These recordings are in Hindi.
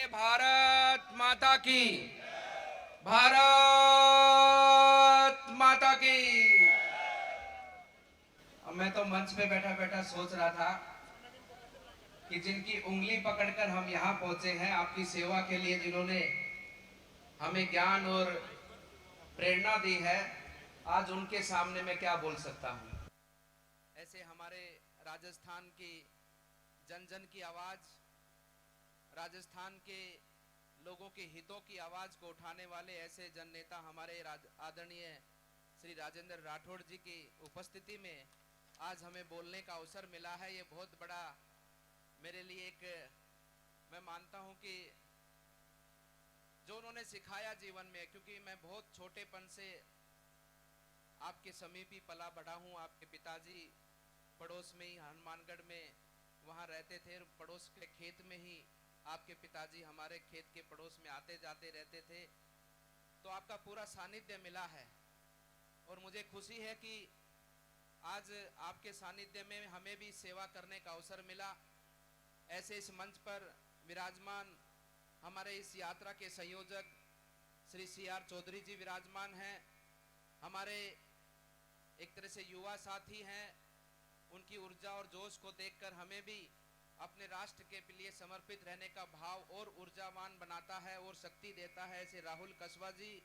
भारत माता की, भारत माता की। अब मैं तो मंच पे बैठा बैठा सोच रहा था कि जिनकी उंगली पकड़कर हम यहाँ पहुंचे हैं आपकी सेवा के लिए, जिन्होंने हमें ज्ञान और प्रेरणा दी है, आज उनके सामने मैं क्या बोल सकता हूँ। ऐसे हमारे राजस्थान की जन जन की आवाज, राजस्थान के लोगों के हितों की आवाज को उठाने वाले ऐसे जन नेता हमारे आदरणीय श्री राजेंद्र राठौड़ जी की उपस्थिति में आज हमें बोलने का अवसर मिला है। ये बहुत बड़ा मेरे लिए एक, मैं मानता हूं कि जो उन्होंने सिखाया जीवन में, क्योंकि मैं बहुत छोटेपन से आपके समीप ही पला बढ़ा हूं। आपके पिताजी पड़ोस में ही हनुमानगढ़ में वहां रहते थे, पड़ोस के खेत में ही आपके पिताजी हमारे खेत के पड़ोस में आते जाते रहते थे, तो आपका पूरा सानिध्य मिला है। और मुझे खुशी है कि आज आपके सानिध्य में हमें भी सेवा करने का अवसर मिला। ऐसे इस मंच पर विराजमान हमारे इस यात्रा के संयोजक श्री CR चौधरी जी विराजमान हैं। हमारे एक तरह से युवा साथी हैं, उनकी ऊर्जा और जोश को देखकर हमें भी अपने राष्ट्र के लिए समर्पित रहने का भाव और ऊर्जावान बनाता है और शक्ति देता है। ऐसे राहुल कसवा जी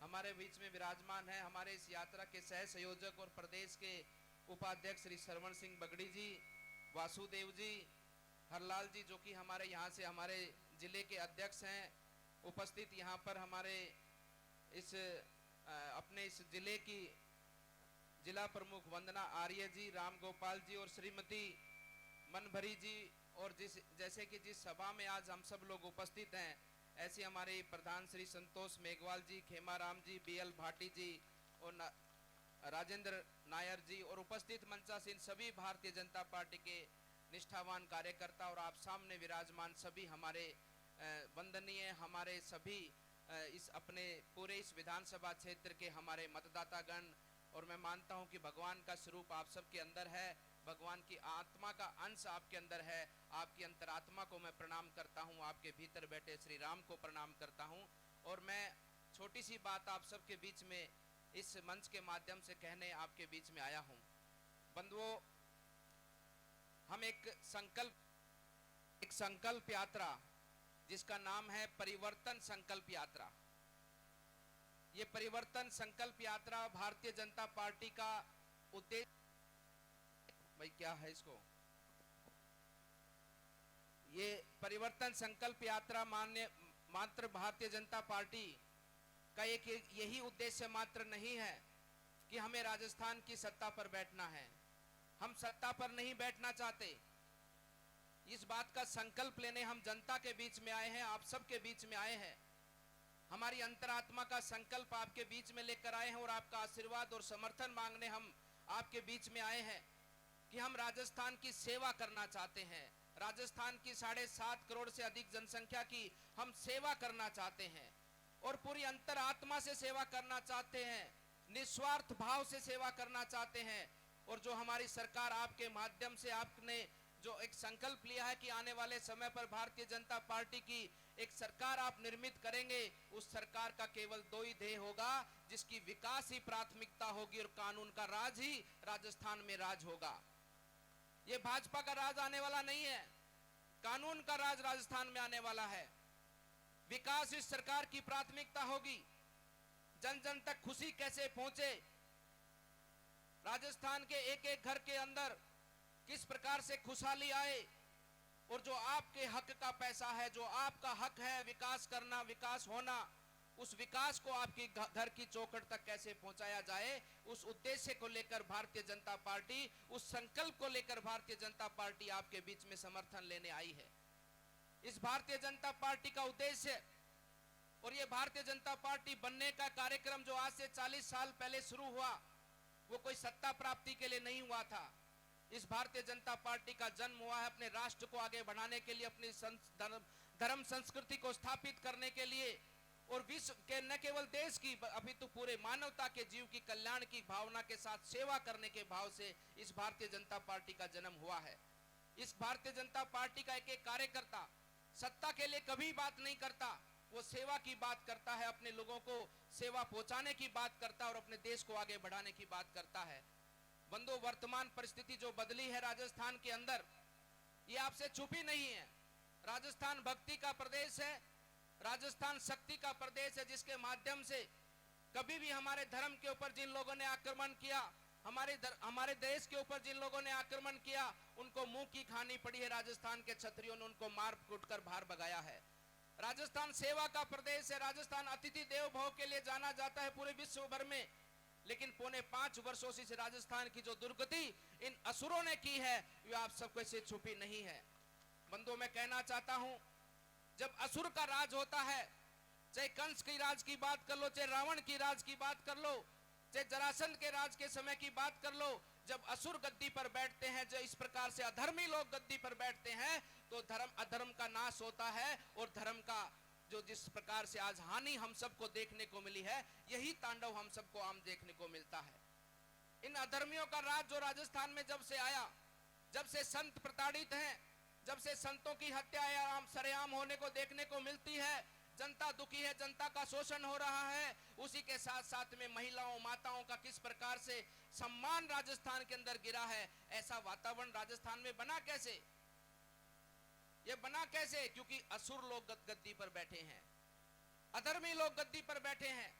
हमारे बीच में विराजमान है। हमारे इस यात्रा के सह संयोजक और प्रदेश के उपाध्यक्ष श्री श्रवण सिंह बगड़ी जी, वासुदेव जी, हरलाल जी जो कि हमारे यहाँ से हमारे जिले के अध्यक्ष हैं, उपस्थित यहाँ पर हमारे इस अपने इस जिले की जिला प्रमुख वंदना आर्य जी, राम गोपाल जी और श्रीमती मनभरी जी, और जैसे कि जिस सभा में आज हम सब लोग उपस्थित हैं, ऐसे हमारे प्रधान श्री संतोष मेघवाल जी, खेमाराम जी, BL भाटी जी और राजेंद्र नायर जी और उपस्थित मंचासीन सभी भारतीय जनता पार्टी के निष्ठावान कार्यकर्ता और आप सामने विराजमान सभी हमारे वंदनीय, हमारे सभी इस अपने पूरे इस विधानसभा क्षेत्र के हमारे मतदातागण, और मैं मानता हूं कि भगवान का स्वरूप आप सबके अंदर है, भगवान की आत्मा का अंश आपके अंदर है। आपकी अंतरात्मा को मैं प्रणाम करता हूं, आपके भीतर बैठे श्री राम को प्रणाम करता हूं। और मैं छोटी सी बात आप सबके बीच में इस मंच के माध्यम से कहने आपके बीच में आया हूं। बंधुओं, हम एक संकल्प यात्रा जिसका नाम है परिवर्तन संकल्प यात्रा, ये परिवर्तन संकल्प यात्रा भारतीय जनता पार्टी का उद्देश्य, भाई क्या है इसको, ये परिवर्तन संकल्प यात्रा मात्र भारतीय जनता पार्टी का एक यही उद्देश्य मात्र नहीं है कि हमें राजस्थान की सत्ता पर बैठना है। हम सत्ता पर नहीं बैठना चाहते। इस बात का संकल्प लेने हम जनता के बीच में आए हैं, आप सबके बीच में आए हैं। हमारी अंतरात्मा का संकल्प आपके बीच में लेकर आए हैं और आपका आशीर्वाद और समर्थन मांगने हम आपके बीच में आए हैं कि हम राजस्थान की सेवा करना चाहते हैं। राजस्थान की 7.5 करोड़ से अधिक जनसंख्या की हम सेवा करना चाहते हैं और पूरी अंतरात्मा से सेवा करना चाहते हैं, निस्वार्थ भाव से सेवा करना चाहते हैं। और जो हमारी सरकार आपके माध्यम से आपने जो एक संकल्प लिया है कि आने वाले समय पर भारतीय जनता पार्टी की एक सरकार आप निर्मित करेंगे, उस सरकार का केवल 2 ही ध्येय होगा, जिसकी विकास ही प्राथमिकता होगी और कानून का राज ही राजस्थान में राज होगा। ये भाजपा का राज आने वाला नहीं है, कानून का राज राजस्थान में आने वाला है। विकास इस सरकार की प्राथमिकता होगी। जन जन तक खुशी कैसे पहुंचे, राजस्थान के एक एक घर के अंदर किस प्रकार से खुशहाली आए, और जो आपके हक का पैसा है, जो आपका हक है विकास करना, विकास होना, उस विकास को आपकी घर की चौखट तक कैसे पहुंचाया जाए, उस उद्देश्य को लेकर भारतीय जनता पार्टी, उस संकल्प को लेकर भारतीय जनता पार्टी आपके बीच में समर्थन लेने आई है। इस भारतीय जनता पार्टी का उद्देश्य, और ये भारतीय जनता पार्टी बनने का कार्यक्रम जो आज से 40 साल पहले शुरू हुआ, वो कोई सत्ता प्राप्ति के लिए नहीं हुआ था। इस भारतीय जनता पार्टी का जन्म हुआ है अपने राष्ट्र को आगे बढ़ाने के लिए, अपनी धर्म संस्कृति को स्थापित करने के लिए, और विश्व के न केवल देश की अपितु पूरे मानवता के जीव की कल्याण की भावना के साथ सेवा करने के भाव से इस भारतीय जनता पार्टी का जन्म हुआ है। इस भारतीय जनता पार्टी का एक एक कार्यकर्ता सत्ता के लिए कभी बात नहीं करता, वो सेवा की बात करता है, अपने लोगों को सेवा पहुंचाने की बात करता है और अपने देश को आगे बढ़ाने की बात करता है। बंधु, वर्तमान परिस्थिति जो बदली है राजस्थान के अंदर, ये आपसे छुपी नहीं है। राजस्थान भक्ति का प्रदेश है, राजस्थान शक्ति का प्रदेश है, जिसके माध्यम से कभी भी हमारे धर्म के ऊपर जिन लोगों ने आक्रमण किया, हमारे देश के ऊपर जिन लोगों ने आक्रमण किया, उनको मुंह की खानी पड़ी है। राजस्थान के क्षत्रियों ने उनको मार कूट कर बाहर भगाया है। राजस्थान सेवा का प्रदेश है। राजस्थान अतिथि देव भव के लिए जाना जाता है पूरे विश्व भर में, लेकिन पौने 5 वर्षों से राजस्थान की जो दुर्गति इन असुरों ने की है, वह आप सबको से छुपी नहीं है। बंधुओं, मैं कहना चाहता हूं, जब असुर का राज होता है, चाहे कंस की राज की बात कर लो, चाहे रावण की राज की बात कर लो, चाहे जरासंध के राज के समय की बात कर लो, जब असुर गद्दी पर बैठते हैं, जो इस प्रकार से अधर्मी लोग गद्दी पर बैठते हैं, तो अधर्म का नाश होता है और धर्म का जो जिस प्रकार से आज हानि हम सबको देखने को मिली है, यही तांडव हम सबको आम देखने को मिलता है। इन अधर्मियों का राज जो राजस्थान में जब से आया, जब से संत प्रताड़ित हैं, जब से संतों की हत्या सरेआम होने को देखने को मिलती है, जनता दुखी है, जनता का शोषण हो रहा है, उसी के साथ साथ में महिलाओं माताओं का किस प्रकार से सम्मान राजस्थान के अंदर गिरा है। ऐसा वातावरण राजस्थान में बना कैसे? ये बना कैसे? क्योंकि असुर लोग गद्दी पर बैठे हैं, अधर्मी लोग गद्दी पर बैठे हैं।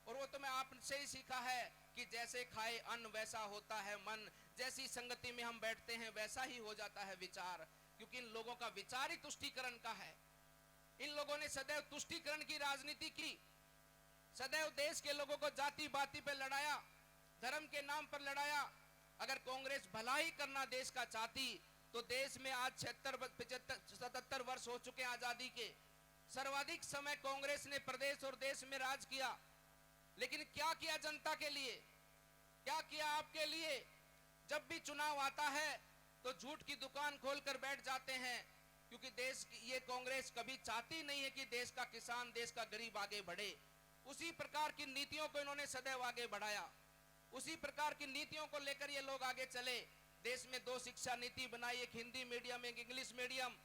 और वो तो मैं आपसे ही सीखा है कि जैसे खाए अन्न वैसा होता है मन, जैसी संगति में हम बैठते हैं वैसा ही हो जाता है विचार। क्योंकि इन लोगों का विचार ही तुष्टीकरण का है। इन लोगों ने सदैव तुष्टीकरण की राजनीति की, सदैव देश के लोगों को जाति बाती पर लड़ाया, धर्म के नाम पर लड़ाया। अगर कांग्रेस भला ही करना देश का चाहती, तो देश में आज 77 वर्ष हो चुके आजादी के, सर्वाधिक समय कांग्रेस ने प्रदेश और देश में राज किया। लेकिन क्या किया जनता के लिए, क्या किया आपके लिए? जब भी चुनाव आता है तो झूठ की दुकान खोलकर बैठ जाते हैं, क्योंकि देश की ये कांग्रेस कभी चाहती नहीं है कि देश का किसान, देश का गरीब आगे बढ़े। उसी प्रकार की नीतियों को इन्होंने सदैव आगे बढ़ाया, उसी प्रकार की नीतियों को लेकर ये लोग आगे चले। देश में 2 शिक्षा नीति बनाई, एक हिंदी मीडियम, एक इंग्लिश मीडियम।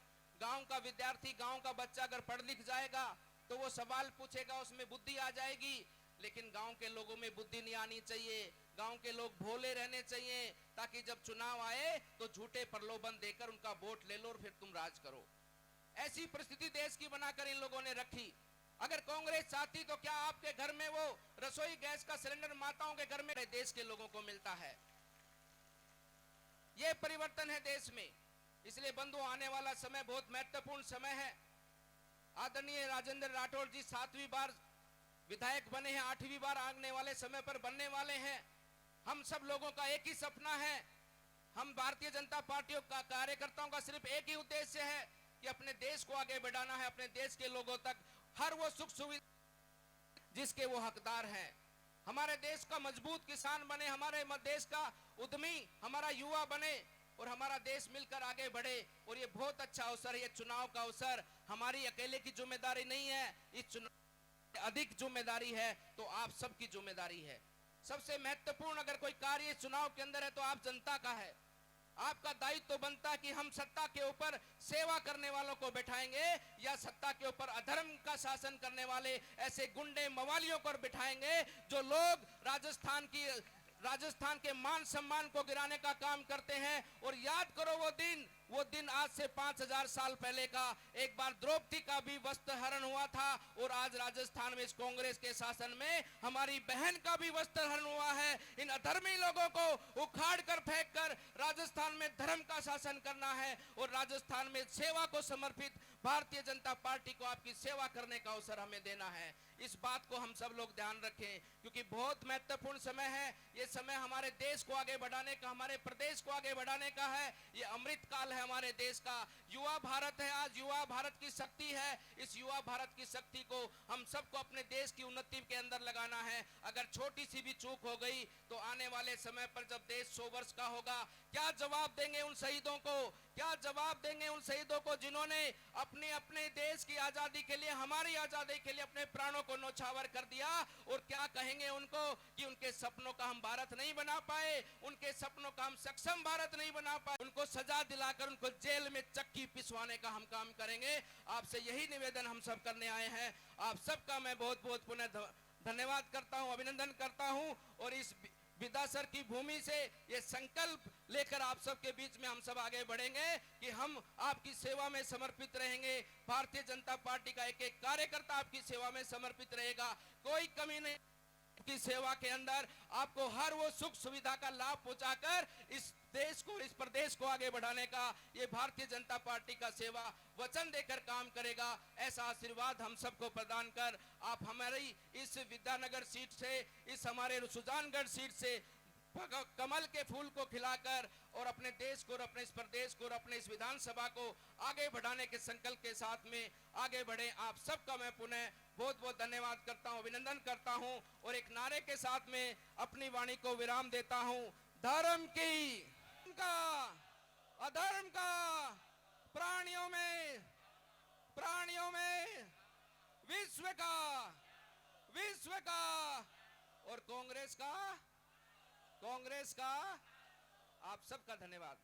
गांव का विद्यार्थी, गांव का बच्चा अगर पढ़ लिख जाएगा तो वो सवाल पूछेगा, उसमें बुद्धि आ जाएगी। लेकिन गांव के लोगों में बुद्धि नहीं आनी चाहिए, गांव के लोग भोले रहने चाहिए, ताकि जब चुनाव आए तो झूठे प्रलोभन देकर उनका वोट ले लो और फिर तुम राज करो। ऐसी परिस्थिति देश की बनाकर इन लोगों ने रखी। अगर कांग्रेस चाहती तो क्या आपके घर में वो रसोई गैस का सिलेंडर माताओं के घर में देश के लोगों को मिलता है? ये परिवर्तन है देश में। इसलिए बंधु, आने वाला समय बहुत महत्वपूर्ण समय है। आदरणीय राजेंद्र राठौड़ जी 7वीं बार विधायक बने हैं, 8वीं बार आने वाले समय पर बनने वाले हैं। हम सब लोगों का एक ही सपना है, हम भारतीय जनता पार्टी का कार्यकर्ताओं का सिर्फ एक ही उद्देश्य है कि अपने देश को आगे बढ़ाना है, अपने देश के लोगों तक हर वो सुख सुविधा जिसके वो हकदार हैं। हमारे देश का मजबूत किसान बने, हमारे देश का उद्यमी हमारा युवा बने और हमारा देश मिलकर आगे बढ़े। और ये बहुत अच्छा अवसर है, ये चुनाव का अवसर हमारी अकेले की जिम्मेदारी नहीं है, इस चुनाव अधिक जिम्मेदारी है तो आप सबकी जिम्मेदारी है। सबसे महत्वपूर्ण अगर कोई कार्य चुनाव के अंदर है तो आप जनता का है। आपका दायित्व तो बनता है कि हम सत्ता के ऊपर सेवा करने वालों को बैठाएंगे या सत्ता के ऊपर अधर्म का शासन करने वाले ऐसे गुंडे मवालियों को बिठाएंगे जो लोग राजस्थान के मान सम्मान को गिराने का काम करते हैं। और याद करो वो दिन आज से 5000 साल पहले का, एक बार द्रौपदी का भी वस्त्र हरण हुआ था और आज राजस्थान में इस कांग्रेस के शासन में हमारी बहन का भी वस्त्र हरण हुआ है। इन अधर्मी लोगों को उखाड़ कर फेंक कर राजस्थान में धर्म का शासन करना है और राजस्थान में सेवा को समर्पित भारतीय जनता पार्टी को आपकी सेवा करने का अवसर हमें देना है। इस बात को हम सब लोग ध्यान रखें, क्योंकि बहुत महत्वपूर्ण समय है। ये समय हमारे देश को आगे बढ़ाने का, हमारे प्रदेश को आगे बढ़ाने का है। ये अमृत काल है हमारे देश का। युवा भारत है, आज युवा भारत की शक्ति है। इस युवा भारत की शक्ति को हम सबको अपने देश की उन्नति के अंदर लगाना है। अगर छोटी सी भी चूक हो गई तो आने वाले समय पर जब देश 100 वर्ष का होगा, क्या जवाब देंगे उन शहीदों को? क्या जवाब देंगे उन शहीदों को जिन्होंने अपने अपने देश की आजादी के लिए, हमारी आजादी के लिए अपने प्राणों को न्यौछावर कर दिया? और क्या कहेंगे उनको कि उनके सपनों का हम भारत नहीं बना पाए, उनके सपनों का हम सक्षम भारत नहीं बना पाए, उनको सजा दिलाकर उनको जेल में चक्की पिसवाने का हम काम करेंगे। आपसे यही निवेदन हम सब करने आए हैं। आप सबका मैं बहुत बहुत पुनः धन्यवाद करता हूं, अभिनंदन करता हूं। और इस विदासर की भूमि से ये संकल्प लेकर आप सबके बीच में हम सब आगे बढ़ेंगे कि हम आपकी सेवा में समर्पित रहेंगे। भारतीय जनता पार्टी का एक एक कार्यकर्ता आपकी सेवा में समर्पित रहेगा। कोई कमी नहीं की सेवा के अंदर, आपको हर वो सुख सुविधा का लाभ पहुंचाकर इस देश को, इस प्रदेश को आगे बढ़ाने का ये भारतीय जनता पार्टी का सेवा वचन देकर काम करेगा। ऐसा आशीर्वाद हम सबको प्रदान कर आप हमारी इस विद्यानगर सीट से, इस हमारे सुजानगढ़ सीट से कमल के फूल को खिलाकर और अपने देश को और अपने इस प्रदेश को और अपने इस विधानसभा को आगे बढ़ाने के संकल्प के साथ में आगे बढ़े। आप सबका मैं पुनः बहुत बहुत धन्यवाद करता हूं, अभिनंदन करता हूं और एक नारे के साथ में अपनी वाणी को विराम देता हूं। धर्म की का, अधर्म का, प्राणियों में विश्व का और कांग्रेस का। आप सबका धन्यवाद।